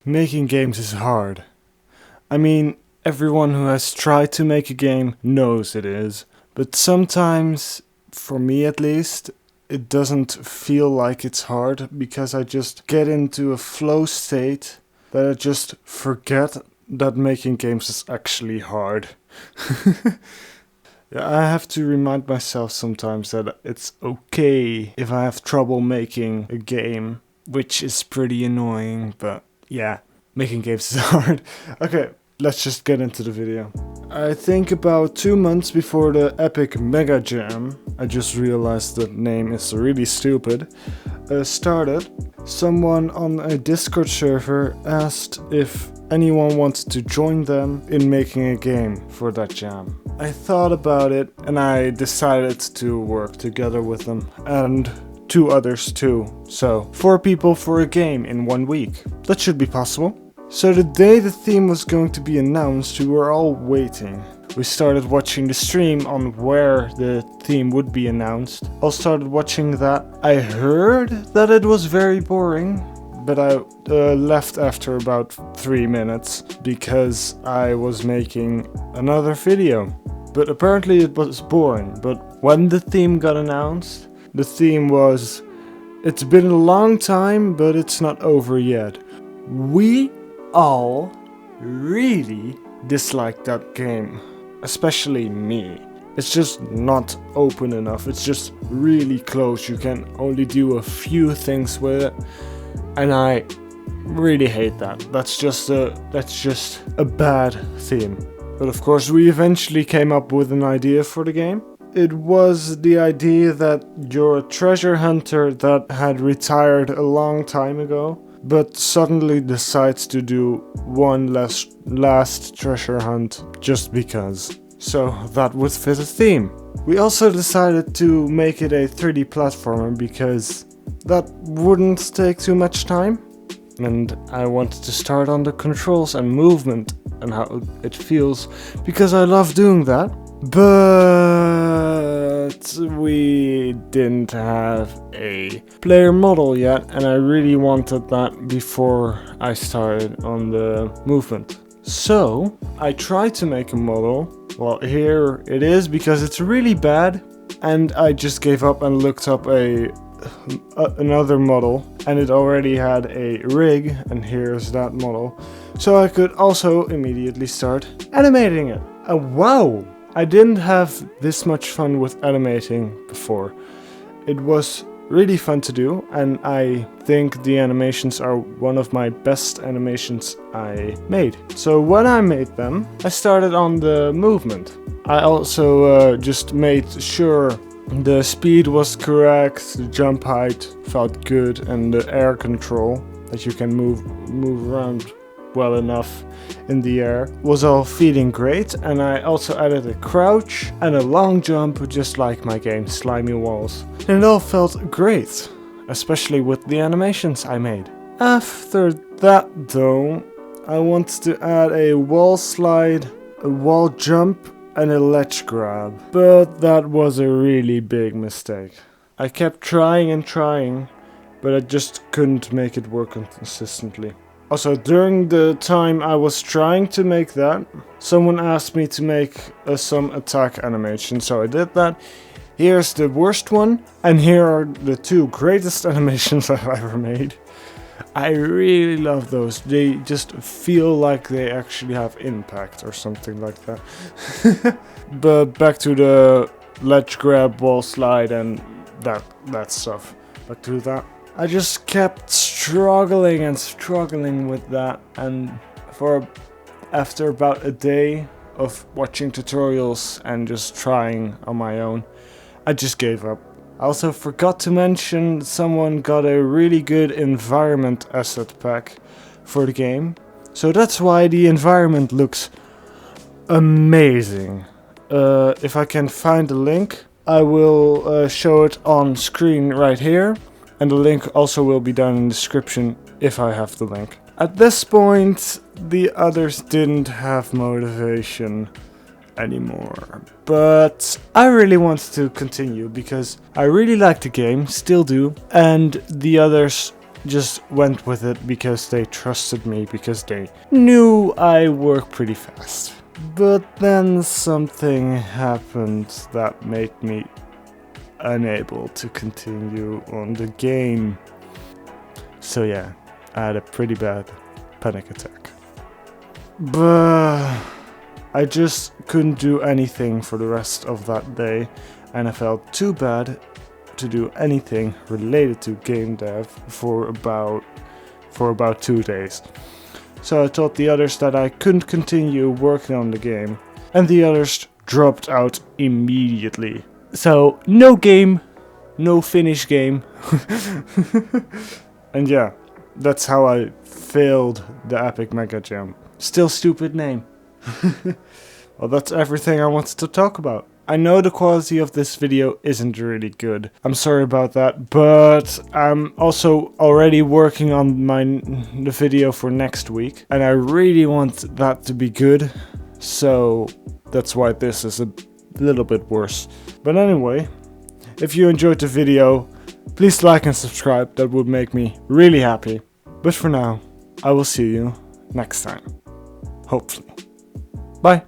Making games is hard. I mean, everyone who has tried to make a game knows it is. But sometimes, for me at least, it doesn't feel like it's hard because I just get into a flow state that I just forget that making games is actually hard. Yeah, I have to remind myself sometimes that it's okay if I have trouble making a game, which is pretty annoying, but yeah, making games is hard. Okay, let's just get into the video. I think about 2 months before the epic Megajam, I just realized the name is really stupid, started, someone on a Discord server asked if anyone wanted to join them in making a game for that jam. I thought about it and I decided to work together with them and 2 others too. So 4 people for a game in 1 week. That should be possible. So the day the theme was going to be announced, we were all waiting. We started watching the stream on where the theme would be announced. All started watching that. I heard that it was very boring, but I left after about 3 minutes because I was making another video. But apparently it was boring. But when the theme got announced, the theme was, "It's been a long time, but it's not over yet." We all really disliked that game. Especially me. It's just not open enough. It's just really close. You can only do a few things with it. And I really hate that. That's just a bad theme. But of course we eventually came up with an idea for the game. It was the idea that you're a treasure hunter that had retired a long time ago, but suddenly decides to do one last treasure hunt just because. So that would fit a theme. We also decided to make it a 3D platformer because that wouldn't take too much time. And I wanted to start on the controls and movement and how it feels because I love doing that. But we didn't have a player model yet, and I really wanted that before I started on the movement. So I tried to make a model. Well, here it is because it's really bad, and I just gave up and looked up another model, and it already had a rig, and here's that model. So I could also immediately start animating it. Wow! I didn't have this much fun with animating before. It was really fun to do, and I think the animations are one of my best animations I made. So when I made them, I started on the movement. I also just made sure the speed was correct, the jump height felt good, and the air control, that you can move around well enough in the air, was all feeling great. And I also added a crouch and a long jump, just like my game Slimy Walls. And it all felt great, especially with the animations I made. After that though, I wanted to add a wall slide, a wall jump, and a ledge grab. But that was a really big mistake. I kept trying and trying, but I just couldn't make it work consistently. Also, during the time I was trying to make that, someone asked me to make some attack animation, so I did that. Here's the worst one, and here are the 2 greatest animations I've ever made. I really love those. They just feel like they actually have impact or something like that. But back to the ledge grab, wall slide, and that stuff. Back to that. I just kept struggling with that, and after about a day of watching tutorials and just trying on my own, I just gave up. I also forgot to mention someone got a really good environment asset pack for the game, so that's why the environment looks amazing. If I can find the link, I will show it on screen right here. And the link also will be down in the description if I have the link. At this point, the others didn't have motivation anymore. But I really wanted to continue because I really like the game, still do. And the others just went with it because they trusted me, because they knew I work pretty fast. But then something happened that made me unable to continue on the game. So yeah, I had a pretty bad panic attack. But I just couldn't do anything for the rest of that day, and I felt too bad to do anything related to game dev for about 2 days. So I told the others that I couldn't continue working on the game, and the others dropped out immediately. So no game, no finish game. And yeah, that's how I failed the epic Megajam. Still stupid name. Well, that's everything I wanted to talk about. I know the quality of this video isn't really good. I'm sorry about that, but I'm also already working on the video for next week, and I really want that to be good, so that's why this is a little bit worse. But anyway, if you enjoyed the video, please like and subscribe. That would make me really happy. But for now, I will see you next time. Hopefully. Bye.